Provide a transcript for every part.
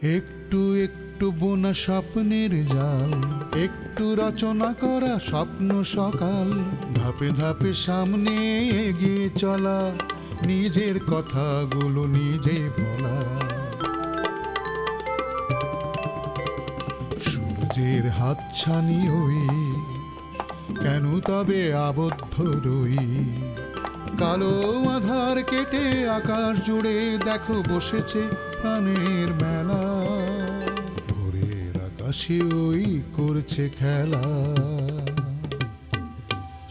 একটু একটু বোনা স্বপ্নের জাল, একটু রচনা করা স্বপ্ন সকাল, ধাপে ধাপে সামনে এগিয়ে চলা, নিজের কথাগুলো নিজে বলা। সূর্যের হাতছানি ওই, কেন তবে আবদ্ধ রই? কালো আধার কেটে আকাশ জুড়ে দেখো বসেছে প্রাণের মেলা, ভোরের আকাশে ওই করছে খেলা,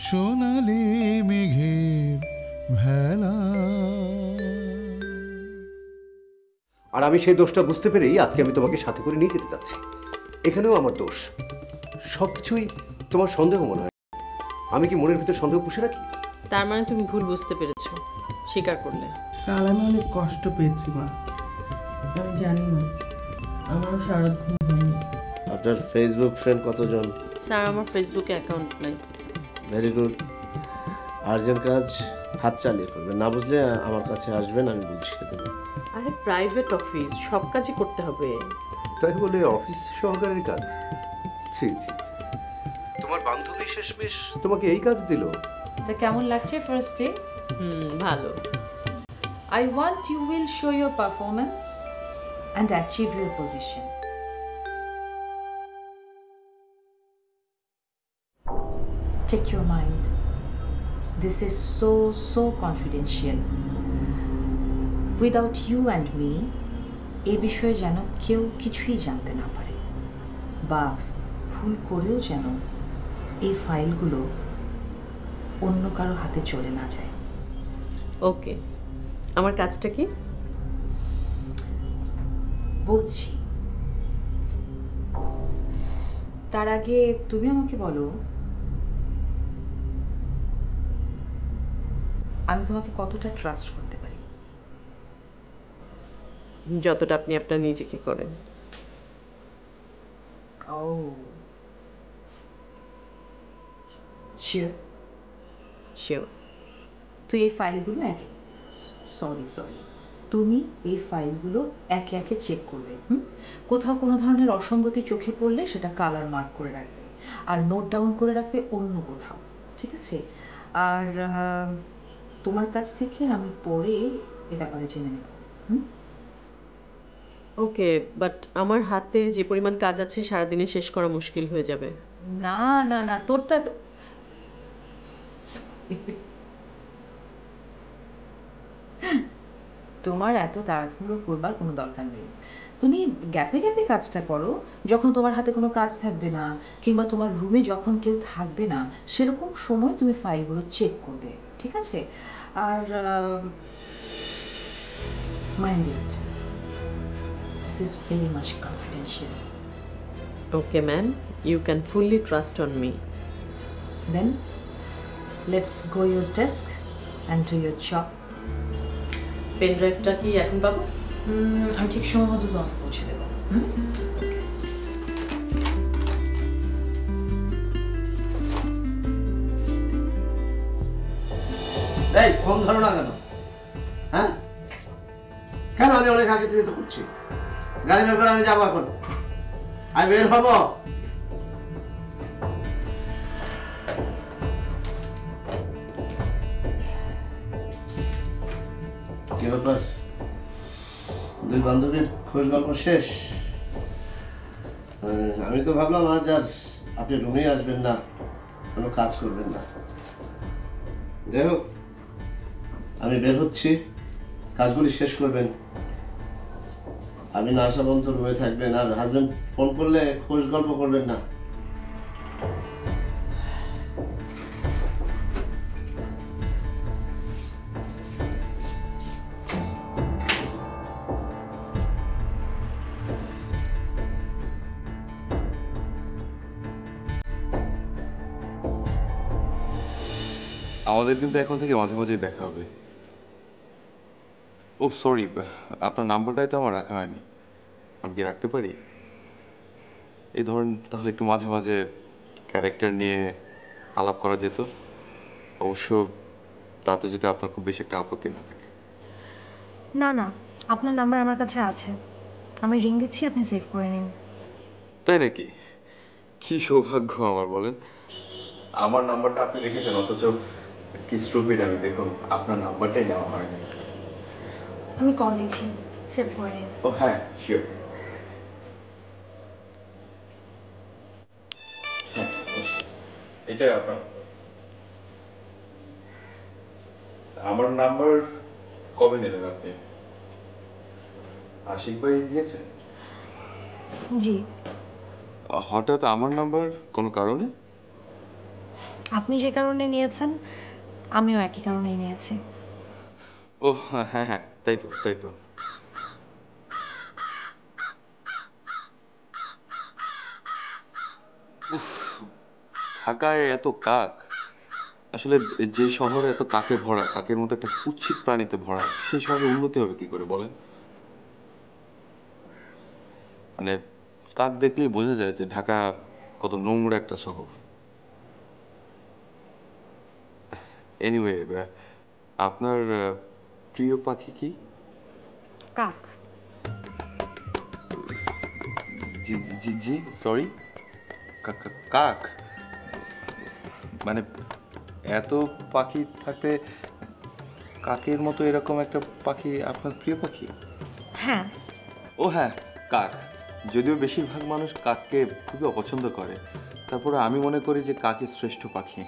সোনালি মেঘের ভেলা। আর আমি সেই দোষটা বুঝতে পেরেই আজকে আমি তোমাকে সাথে করে নিয়ে যেতে চাচ্ছি। এখানেও আমার দোষ, সবকিছুই তোমার সন্দেহ মনে হয়। আমি কি মনের ভিতর সন্দেহ পুষে রাখি? তার মানে তুমি ভুল বুঝতে পেরেছো, স্বীকার করলে। কাল আমি অনেক কষ্ট পেয়েছি মা, আমি জানি না, আমারও সারা ঘুম হয়নি। আপনার ফেসবুক ফ্রেন্ড কতজন? স্যার, আমার ফেসবুকে অ্যাকাউন্ট নাই। Very good. আর্জেন্ট কাজ হাত চালিয়ে করবেন, না বুঝলে আমার কাছে আসবেন, আমি বুঝিয়ে দেবো। আরে প্রাইভেট অফিস, সব কাজই করতে হবে। তাই বলে অফিস সহকারের কাজ? ছি ছি, তোমার বান্ধবী শেষমেশ তোমাকে এই কাজ দিল? তা কেমন লাগছে ফার্স্ট ডে? ভালো। I want you will show your performance and achieve your position. Take your mind. This is so confidential. Without you and me, এই বিষয়ে যেন কেউ কিছুই জানতে না পারে, বা ভুল করেও যেন এই ফাইলগুলো অন্য কারো হাতে চলে না যায়। ওকে, আমার কাজটা কি বলছি। তার আগে তুমি আমাকে বলো, আমি তোমাকে কতটা ট্রাস্ট করতে পারি? যতটা আপনি আপনার নিজেকে করেন। ও শিওর? শিওর। তুই এই ফাইলগুলো তুমি এই ফাইলগুলো একে একে চেক করবে। কোথাও কোনো ধরনের অসঙ্গতি চোখে পড়লে সেটা কালার মার্ক করে রাখবে, আর নোট ডাউন করে রাখবে অন্য কোথাও, ঠিক আছে? আর তোমার কাছ থেকে আমি পরে এ ব্যাপারে জেনে নেব। ওকে, বাট আমার হাতে যে পরিমাণ কাজ আছে সারাদিনে শেষ করা মুশকিল হয়ে যাবে। না না না, তোরটা তোমার এত তাড়াহুড়ো করবার কোনো দরকার নেই। তুমি গ্যাপে গ্যাপে কাজটা করো, যখন তোমার হাতে কোনো কাজ থাকবে না, কিংবা তোমার রুমে যখন কেউ থাকবে না, সেরকম সময় তুমি ফাইলগুলো চেক করবে, ঠিক আছে? আর mind it, this is very much confidential. Okay ma'am, you can fully trust on me. Then let's go your desk and do your job. Pen ড্রাইভটা কি এখন পাবো? আমি ঠিক সময় মতো তোমাকে পৌঁছে দেবো। এই ফোন ধরো না কেন? হ্যাঁ কেন? আমি অনেক আগে থেকে তো করছি। গাড়ি বের করে আমি যাবো এখন, আমি বের হবো। কি ব্যাপার, দুই বান্ধবীর খোঁজ গল্প শেষ? আমি তো ভাবলাম আজ আর আপনি রুমেই আসবেন না, কোনো কাজ করবেন না। যাই হোক, আমি বের হচ্ছি, কাজগুলি শেষ করবেন, আমি না আসা পর্যন্ত রুমে থাকবেন, আর হাজবেন্ড ফোন করলে খোঁজ গল্প করবেন না। আমাদের কিন্তু এখন থেকে মাঝে মাঝেই দেখা হবে। ও সরি, আপনার নাম্বারটাই তো আমার রাখা হয়নি, আমি কি রাখতে পারি? এই ধরেন তাহলে একটু মাঝে মাঝে ক্যারেক্টার নিয়ে আলাপ করা যেত, অবশ্য তাতে যদি আপনার খুব বেশি একটা আপত্তি না থাকে। না না, আপনার নাম্বার আমার কাছে আছে, আমি রিং দিচ্ছি, আপনি সেভ করে নিন। তাই নাকি? কি সৌভাগ্য আমার, বলেন। আমার নাম্বারটা আপনি রেখেছেন, অথচ কি স্টুপিড আমি, দেখুন আপনার নাম্বারটাই নেওয়া হয়নি। আমি কল দিচ্ছি, সেভ করে নিন। ও হ্যাঁ, শিওর। হ্যাঁ, এটাই আপনার। আমার নাম্বার কবে নিলেন আপনি? আশিক ভাই দিয়েছেন? জি। হঠাৎ আমার নাম্বার, কোনো কারণে? আপনি যে কারণে নিয়েছেন আমিও একই কারণেই নিয়েছি। ও হ্যাঁ হ্যাঁ, তাই তো তাই তো। উফ, ঢাকায় এত কাক। আসলে যে শহরে এত কাকে ভরা, কাকের মতো একটা কুৎসিত প্রাণীতে ভরা, সেই শহরে উন্নতি হবে কি করে বলেন? মানে কাক দেখলেই বোঝা যায় যে ঢাকা কত নোংরা একটা শহর। এনিওয়ে, আপনার প্রিয় পাখি কি? কাক। জি জি জি, সরি, কাক? মানে এত পাখি থাকতে কাকের মতো এরকম একটা পাখি আপনার প্রিয় পাখি? হ্যাঁ। ও হ্যাঁ, কাক। যদিও বেশিরভাগ মানুষ কাককে খুবই অপছন্দ করে, তারপরে আমি মনে করি যে কাকই শ্রেষ্ঠ পাখি।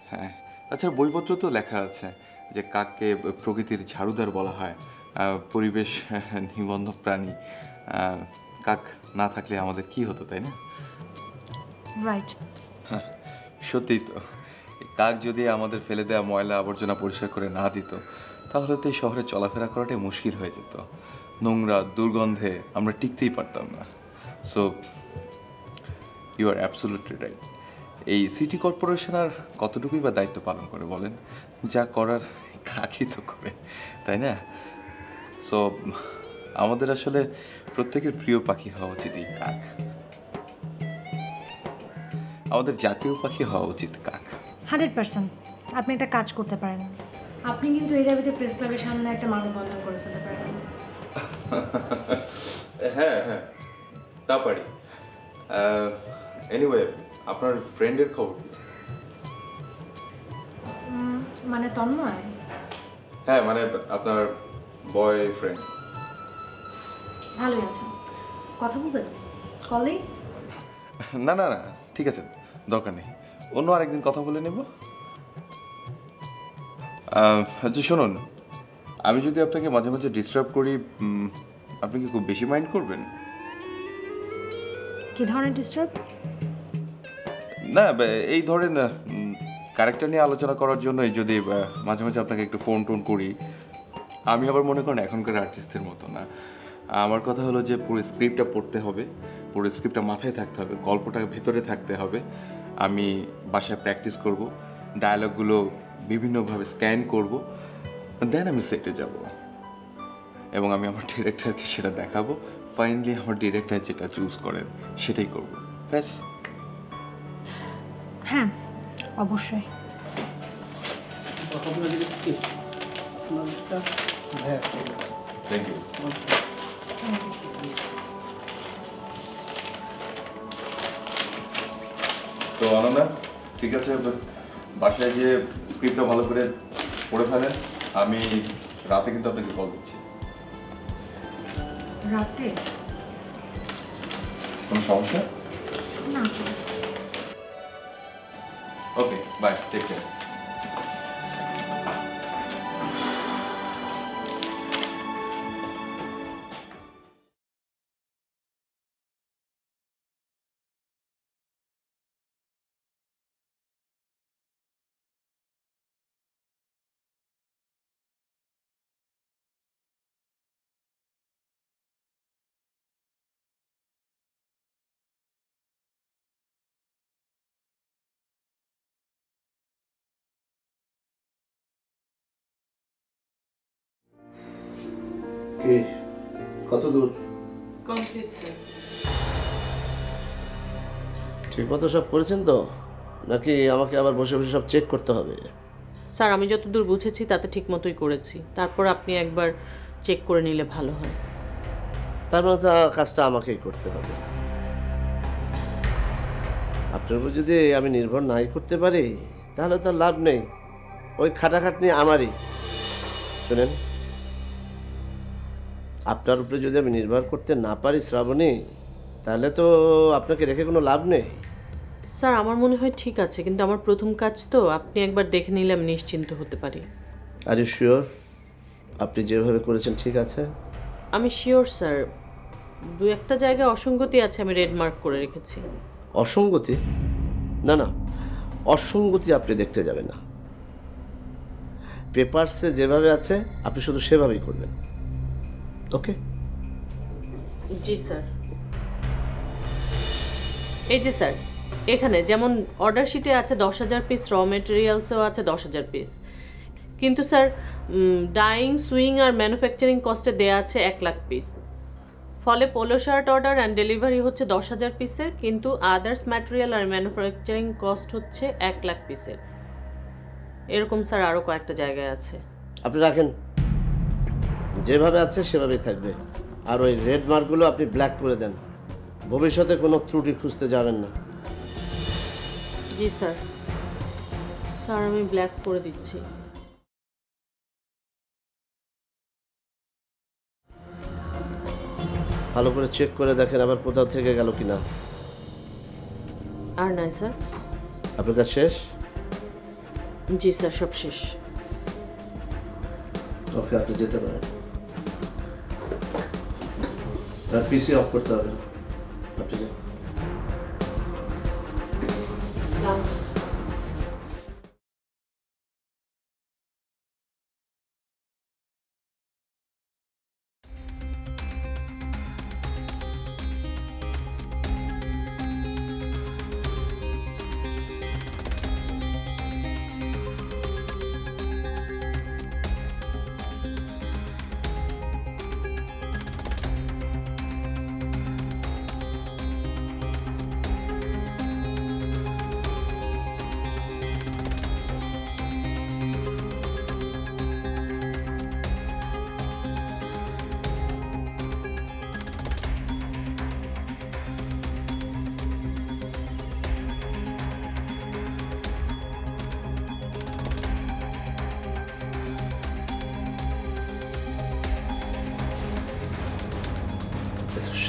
হ্যাঁ, তাছাড়া বইপত্র তো লেখা আছে যে কাককে প্রকৃতির ঝাড়ুদার বলা হয়, পরিবেশ নিবন্ধ প্রাণী। কাক না থাকলে আমাদের কি হতো, তাই না? রাইট। হ্যাঁ, সত্যিই তো। কাক যদি আমাদের ফেলে দেওয়া ময়লা আবর্জনা পরিষ্কার করে না দিত, তাহলে তো এই শহরে চলাফেরা করাটাই মুশকিল হয়ে যেত। নোংরা, দুর্গন্ধে আমরা টিকতেই পারতাম না। So you are absolutely right. এই সিটি কর্পোরেশন আর কতটুকুই বা দায়িত্ব পালন করে বলেন? যা করার কাকই তো করে, তাই না? সো আমাদের আসলে প্রত্যেকের প্রিয় পাখি হওয়া উচিত এই কাক। আমাদের জাতীয় পাখি হওয়া উচিত কাক। 100%। আপনি একটা কাজ করতে পারেন, আপনি কিন্তু এই দাবিতে প্রেস ক্লাবের সামনে একটা মানববন্ধন করে ফেলতে পারেন। হ্যাঁ হ্যাঁ, তা পারি। এনিওয়ে, আপনার ফ্রেন্ডের খবর কি? মানে তন্ময়? হ্যাঁ, মানে আপনার বয়ফ্রেন্ড। ভালোই আছে। কথা বলবেন কলেই? না না না, ঠিক আছে, দরকার নেই। অন্য আরেকদিন কথা বলে নেব। আচ্ছা শুনুন, আমি যদি আপনাকে মাঝে মাঝে ডিস্টার্ব করি, আপনি কি খুব বেশি মাইন্ড করবেন? কি ধরনের ডিস্টার্ব? না, এই ধরেন ক্যারেক্টার নিয়ে আলোচনা করার জন্যই যদি মাঝে মাঝে আপনাকে একটু ফোন টোন করি। আমি আবার মনে করেন এখনকার আর্টিস্টদের মতো না। আমার কথা হলো যে পুরো স্ক্রিপ্টটা পড়তে হবে, পুরো স্ক্রিপ্টটা মাথায় থাকতে হবে, গল্পটা ভেতরে থাকতে হবে। আমি বাসায় প্র্যাকটিস করব, ডায়ালগগুলো বিভিন্নভাবে স্ক্যান করব, দেন আমি সেটে যাব এবং আমি আমার ডিরেক্টরকে সেটা দেখাবো। ফাইনালি আমার ডিরেক্টর যেটা চুজ করেন সেটাই করব, ব্যাস। হ্যাঁ, অবশ্যই। Thank you. তো অনন্যা, ঠিক আছে, বাসায় যে স্ক্রিপ্টটা ভালো করে পড়ে ফেলেন। আমি রাতে কিন্তু আপনাকে কল দিচ্ছি। রাতে? কোনো সমস্যা? না, ঠিক আছে। ওকে, বাই, টেক কেয়ার। কি কত দূর? Complete sir. ঠিক মতো সব করেছেন তো, নাকি আমাকে আবার বসে বসে সব চেক করতে হবে? স্যার, আমি যতদূর বুঝেছি তাতে ঠিক মতোই করেছি। তারপর আপনি একবার চেক করে নিলে ভালো হয়। তার মানে তো কাজটা আমাকেই করতে হবে। আপনার উপর যদি আমি নির্ভর নাই করতে পারি তাহলে তো লাভ নেই, ওই খাটাখাটনি আমারই। শুনেন, আপনার উপরে যদি আমি নির্ভর করতে না পারি শ্রাবণী, তাহলে তো আপনাকে রেখে কোনো লাভ নেই। স্যার আমার মনে হয় ঠিক আছে, কিন্তু আমার প্রথম কাজ তো, আপনি একবার দেখে নিলে আমি নিশ্চিন্ত হতে পারি। আর ইউ শিওর আপনি যেভাবে করেছেন ঠিক আছে? আমি শিওর স্যার, দু একটা জায়গায় অসঙ্গতি আছে, আমি রেড মার্ক করে রেখেছি। অসঙ্গতি? না না, অসঙ্গতি আপনি দেখতে যাবেন না। পেপারসে যেভাবে আছে আপনি শুধু সেভাবেই করবেন। ওকে? জি স্যার। এই যে স্যার, এখানে যেমন অর্ডার শিটে আছে 10,000 পিস, র মেটেরিয়ালসেও আছে 10,000 পিস, কিন্তু স্যার ডাইং, সুইং আর ম্যানুফ্যাকচারিং কস্টে দেওয়া আছে 1 লাখ পিস। ফলে polo shirt order and delivery হচ্ছে 10,000 পিসের, কিন্তু আদার্স ম্যাটেরিয়াল আর ম্যানুফ্যাকচারিং কস্ট হচ্ছে 1 লাখ পিসের। এরকম স্যার আরও কয়েকটা জায়গায় আছে। আপনি রাখেন, যেভাবে আছে সেভাবেই থাকবে। আর ওই রেড মার্কগুলো আপনি ব্ল্যাক করে দেন, ভবিষ্যতে কোনো ত্রুটি খুঁজতে যাবেন না। জি স্যার। স্যার আমি ব্ল্যাক করে দিচ্ছি। ভালো করে চেক করে দেখেন আবার কোথাও থেকে গেল কিনা। আর নাই স্যার। আপনার কাজ শেষ? জি স্যার, সব শেষ। ওকে, আপনি যেতে পারেন। পিসি অফ করতে হবে, আপনি যান।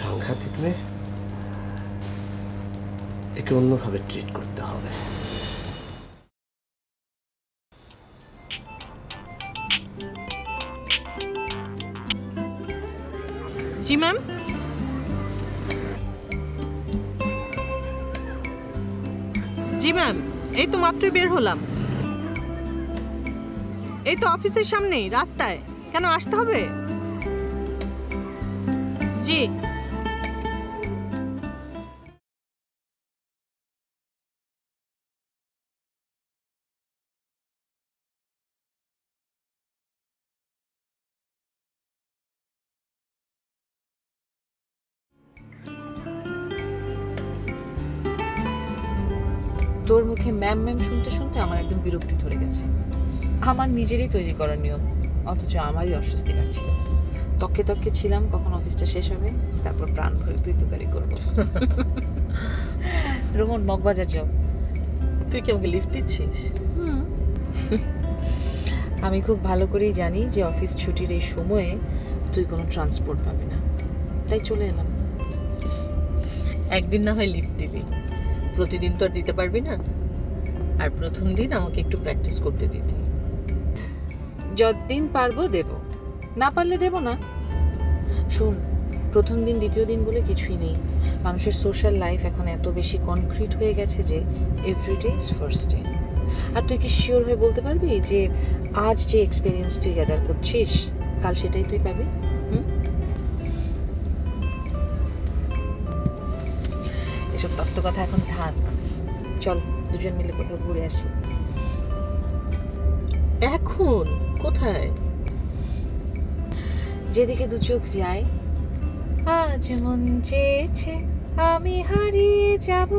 সাংঘাতিক মেয়ে, একে অন্যভাবে ট্রিট করতে হবে। জি ম্যাম। জি ম্যাম, এই তো মাত্রই বের হলাম। এই তো অফিসের সামনেই, রাস্তায়। কেন আসতে হবে? জি। তোর মুখে ম্যাম ম্যাম শুনতে শুনতে আমার একদম বিরক্তি ধরে গেছে। আমার নিজেরই তৈরি করার নিয়ম, অথচ আমারই অস্বস্তি লাগছিল। তককে তককে ছিলাম কখন অফিসটা শেষ হবে, তারপর প্রাণ ভরে তুই তুকারি করবো। রোমন, মগবাজার যাও। তুই কি আমাকে লিফট দিচ্ছিস? আমি খুব ভালো করেই জানি যে অফিস ছুটির এই সময়ে তুই কোনো ট্রান্সপোর্ট পাবি না, তাই চলে এলাম। একদিন না হয় লিফট দিবি, প্রতিদিন তো আর দিতে পারবি না। আর প্রথম দিন আমাকে একটু প্র্যাকটিস করতে দিতি। যতদিন পারবো দেব, না পারলে দেব না। শোন, প্রথম দিন দ্বিতীয় দিন বলে কিছুই নেই। মানুষের সোশ্যাল লাইফ এখন এত বেশি কনক্রিট হয়ে গেছে যে এভরিডে ইজ ফার্স্ট ডে। আর তুই কি শিওর হয়ে বলতে পারবি যে আজ যে এক্সপিরিয়েন্স তুই গ্যাদার করছিস কাল সেটাই তুই পাবি? এসব তত্ত্ব কথা এখন থাক, চল দুজন মিলে কোথাও ঘুরে আসি। এখন কোথায়? যেদিকে দু চোখ যায়। আজ মন চেয়েছে আমি হারিয়ে যাব,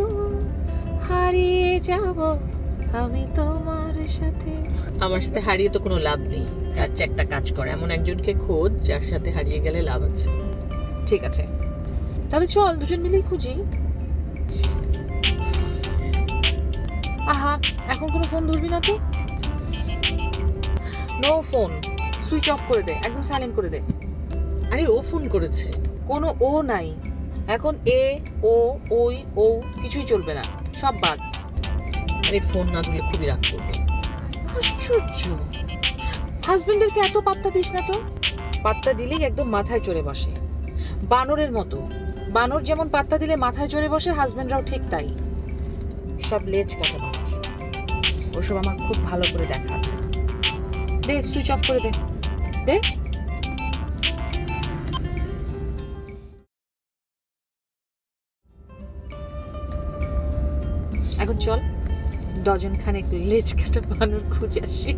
হারিয়ে যাব আমি তোমার সাথে। আমার সাথে হারিয়ে তো কোনো লাভ নেই, তার চেয়ে একটা কাজ কর, এমন একজনকে খোঁজ যার সাথে হারিয়ে গেলে লাভ আছে। ঠিক আছে, তাহলে চল দুজন মিলেই খুঁজি। আহা, এখন কোনো ফোন ধরবি না তো? নো ফোন, সুইচ অফ করে দে, একদম সাইলেন্ট করে দে। আরে ও ফোন করেছে। কোনো ও নাই এখন, এ ও ওই ও কিছুই চলবে না, সব বাদ। আরে ফোন না ধরলে খুবই রাগ করবে। আশ্চর্য, হাজবেন্ডেরকে এত পাত্তা দিস না তো। পাত্তা দিলেই একদম মাথায় চড়ে বসে, বানরের মতো। বানর যেমন পাত্তা দিলে মাথায় চড়ে বসে, হাজবেন্ডরাও ঠিক তাই, সব লেজ কাটা মানুষ। ওসব আমার খুব ভালো করে দেখা আছে। দে সুইচ অফ করে দে, দে। এখন চল ডজন খানেক লেজ কাটা বানর খুঁজে আসি।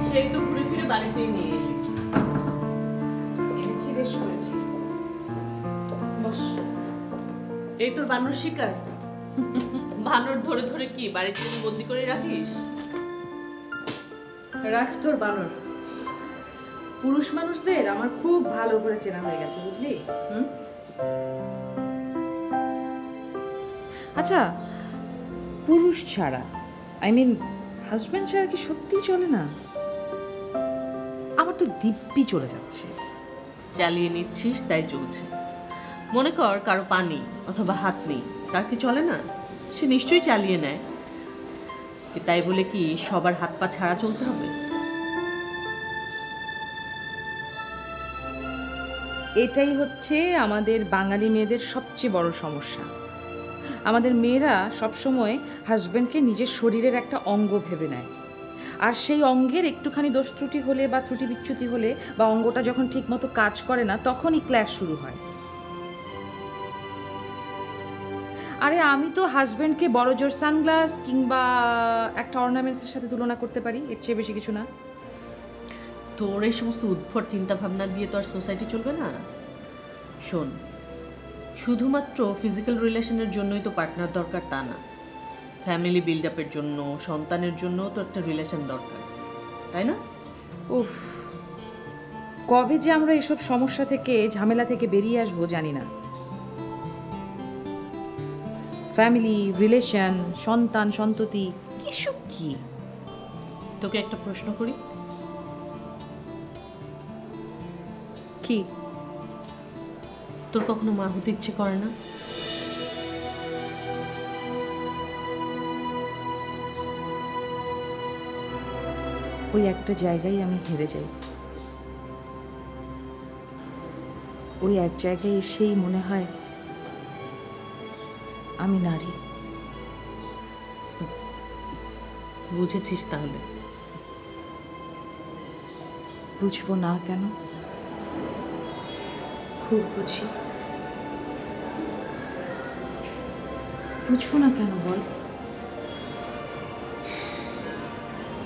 সেই তো ঘুরে ফিরে বাড়িতেই নিয়ে এলি। বেশ করেছি। বস। এই তোর বানর শিকার? বানর ধরে ধরে কি বাড়িতে বন্দি করে রাখিস? রাখ তোর বানর। পুরুষ মানুষদের আমার খুব ভালো করে চেনা হয়ে গেছে, বুঝলি? আচ্ছা, পুরুষ ছাড়া, আই মিন হাজবেন্ড ছাড়া কি সত্যি চলে না? আমার তো দিব্যি চলে যাচ্ছে। চালিয়ে নিচ্ছিস তাই চলছে। মনে কর কারো পানি অথবা হাত নেই, তার কি চলে না? সে নিশ্চয়ই চালিয়ে নেয়। তাই বলে কি সবার হাত পা ছাড়া চলতে হবে? এটাই হচ্ছে আমাদের বাঙালি মেয়েদের সবচেয়ে বড় সমস্যা। আমাদের মেয়েরা সবসময় হাজব্যান্ডকে নিজের শরীরের একটা অঙ্গ ভেবে নেয়, আর সেই অঙ্গের একটুখানি দোষ ত্রুটি হলে বা ত্রুটি বিচ্যুতি হলে বা অঙ্গটা যখন ঠিকমতো কাজ করে না, তখনই ক্ল্যাশ শুরু হয়। আরে আমি তো হাজব্যান্ডকে বড় জোর সানগ্লাস কিংবা একটা অর্নামেন্টসের সাথে তুলনা করতে পারি, এর চেয়ে বেশি কিছু না। তোর এই সমস্ত উদ্ভট চিন্তা ভাবনা দিয়ে তো আর সোসাইটি চলবে না। শোন, শুধুমাত্র ফিজিক্যাল রিলেশনের জন্যই তো পার্টনার দরকার তা না। ফ্যামিলি বিল্ড আপের জন্য, সন্তানের জন্য তো একটা রিলেশন দরকার, তাই না? উফ, কবে যে আমরা এসব সমস্যা থেকে, ঝামেলা থেকে বেরিয়ে আসবো জানি না। ফ্যামিলি, রিলেশন, সন্তান, সন্ততি, কিছু কি? তোকে একটা প্রশ্ন করি। কি? তোর কখনো মা হতে ইচ্ছে করে না? ওই একটা জায়গায় আমি হেরে যাই। ওই এক জায়গায় এসেই মনে হয় আমি নারী। বুঝেছিস তাহলে? বুঝবো না কেন? খুব বুঝি। বুঝবো না কেন বল?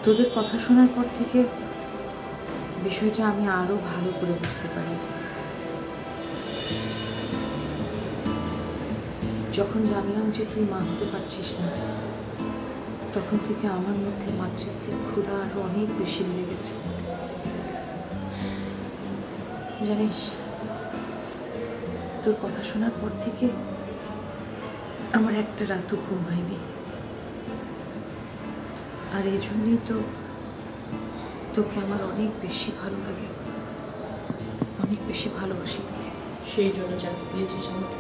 তোদের কথা শোনার পর থেকে বিষয়টা আমি আরো ভালো করে বুঝতে পারি। যখন জানলাম যে তুই মা হতে পারছিস না, তখন থেকে আমার মধ্যে মাতৃত্বের ক্ষুধা আরো অনেক বেশি বেড়ে গেছে। জানিস, তোর কথা শোনার পর থেকে আমার একটা রাতও ঘুম হয়নি। আর এই জন্যই তো তোকে আমার অনেক বেশি ভালো লাগে, অনেক বেশি ভালোবাসি তোকে। সেই জন্য জানতে দিয়েছিস আমাকে?